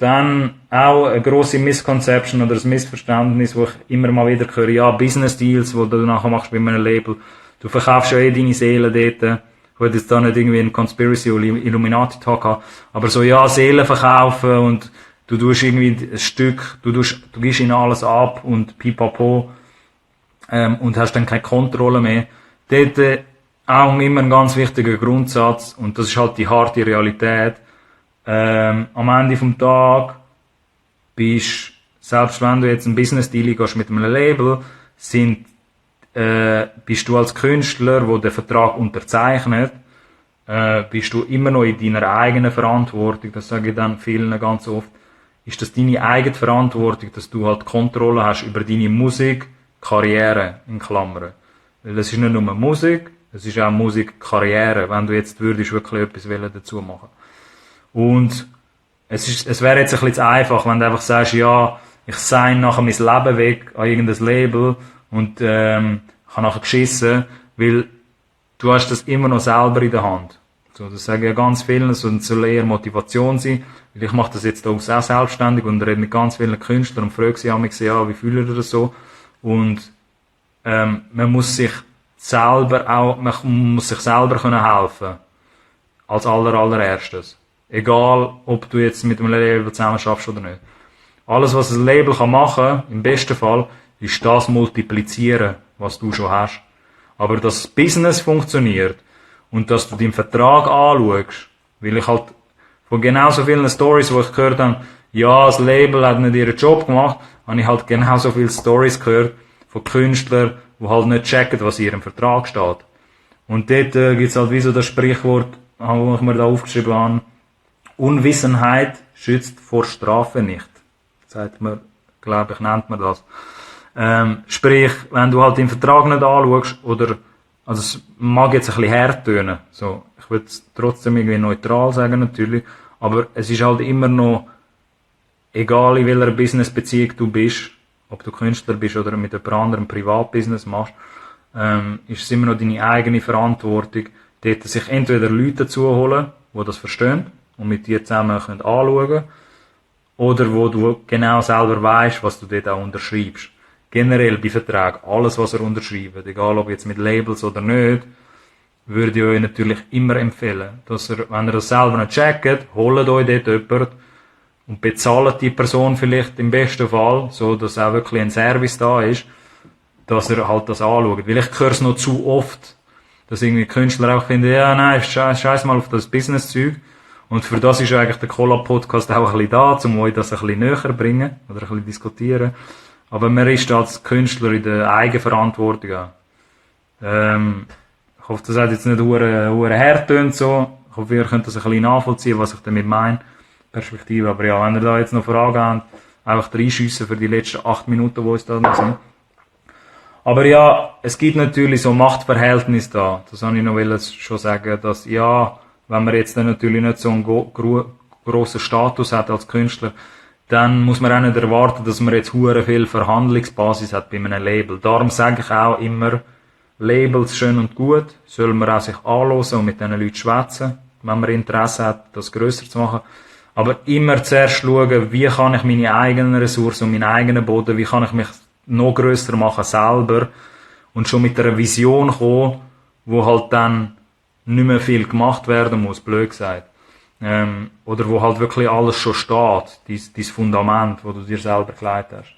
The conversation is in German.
Dann auch eine grosse Misconception oder ein Missverständnis, wo ich immer mal wieder höre, ja, Business Deals, wo du nachher machst bei einem Label. Du verkaufst ja deine Seele dort. Ich will jetzt da nicht irgendwie einen Conspiracy oder Illuminati-Talk haben, aber so, ja, Seelen verkaufen und du tust irgendwie ein Stück, du gibst ihnen alles ab und pipapo, und hast dann keine Kontrolle mehr. Dort, auch immer ein ganz wichtiger Grundsatz, und das ist halt die harte Realität. Am Ende vom Tag selbst wenn du jetzt einen Business-Deal gehst mit einem Label, bist du als Künstler, der den Vertrag unterzeichnet, bist du immer noch in deiner eigenen Verantwortung. Das sage ich dann vielen ganz oft. Ist das deine eigene Verantwortung, dass du halt Kontrolle hast über deine Musikkarriere, in Klammern. Weil das ist nicht nur Musik, es ist auch Musikkarriere, wenn du jetzt würdest wirklich etwas dazu machen. Und es wäre jetzt ein bisschen zu einfach, wenn du einfach sagst, ja, ich sign nachher mein Leben weg an irgendein Label und habe nachher geschissen, weil du hast das immer noch selber in der Hand. So, das sage ich ja ganz vielen, es soll eher Motivation sein, weil ich mache das jetzt auch selbstständig und rede mit ganz vielen Künstlern und frage sie mich, ja, wie fühlt ihr das so? Und man muss sich selber können helfen. Als allererstes. Egal, ob du jetzt mit einem Label zusammen schaffst oder nicht. Alles, was ein Label machen kann, im besten Fall, ist das multiplizieren, was du schon hast. Aber dass das Business funktioniert und dass du deinen Vertrag anschaust, weil ich halt von genauso vielen Stories, wo ich gehört habe, ja, das Label hat nicht ihren Job gemacht, habe ich halt genauso viele Stories gehört von Künstlern, die halt nicht checken, was in ihrem Vertrag steht. Und dort gibt's halt wie so das Sprichwort, wo ich mir da aufgeschrieben habe, Unwissenheit schützt vor Strafe nicht. Sagt man, glaube ich, nennt man das. Sprich, wenn du halt den Vertrag nicht anschaust, oder, also es mag jetzt ein bisschen hart tönen, so, ich würde es trotzdem irgendwie neutral sagen natürlich, aber es ist halt immer noch, egal in welcher Businessbeziehung du bist, ob du Künstler bist oder mit jemand anderem Privatbusiness machst, ist es immer noch deine eigene Verantwortung, dort sich entweder Leute dazu holen, die das verstehen und mit dir zusammen anschauen können, oder wo du genau selber weißt, was du dort auch unterschreibst. Generell bei Verträgen, alles was ihr unterschreibt, egal ob jetzt mit Labels oder nicht, würde ich euch natürlich immer empfehlen, dass ihr, wenn ihr das selber nicht checkt, holt euch dort jemanden und bezahlt die Person vielleicht im besten Fall, so dass auch wirklich ein Service da ist, dass ihr halt das anschaut. Weil ich höre es noch zu oft, dass irgendwie Künstler auch finden, ja, nein, scheiß mal auf das Business-Zeug. Und für das ist eigentlich der Collab-Podcast auch ein bisschen da, um euch das ein bisschen näher zu bringen, oder ein bisschen diskutieren. Aber man ist als Künstler in der Eigenverantwortung auch. Ich hoffe, das hat jetzt nicht hure hart tönt so. Ich hoffe, ihr könnt das ein bisschen nachvollziehen, was ich damit meine. Perspektive. Aber ja, wenn ihr da jetzt noch Fragen habt, einfach reinschiessen für die letzten 8 Minuten, die uns da noch sind. Aber ja, es gibt natürlich so Machtverhältnisse da. Das wollte ich noch schon sagen, dass ja, wenn man jetzt dann natürlich nicht so einen grossen Status hat als Künstler, dann muss man auch nicht erwarten, dass man jetzt hure viel Verhandlungsbasis hat bei einem Label. Darum sage ich auch immer, Labels schön und gut, soll man auch sich anhören und mit diesen Leuten schwätzen, wenn man Interesse hat, das grösser zu machen. Aber immer zuerst schauen, wie kann ich meine eigenen Ressourcen und meinen eigenen Boden, wie kann ich mich noch grösser machen selber und schon mit einer Vision kommen, wo halt dann nicht mehr viel gemacht werden muss, blöd gesagt. Oder wo halt wirklich alles schon steht, dein Fundament, wo du dir selber gelegt hast.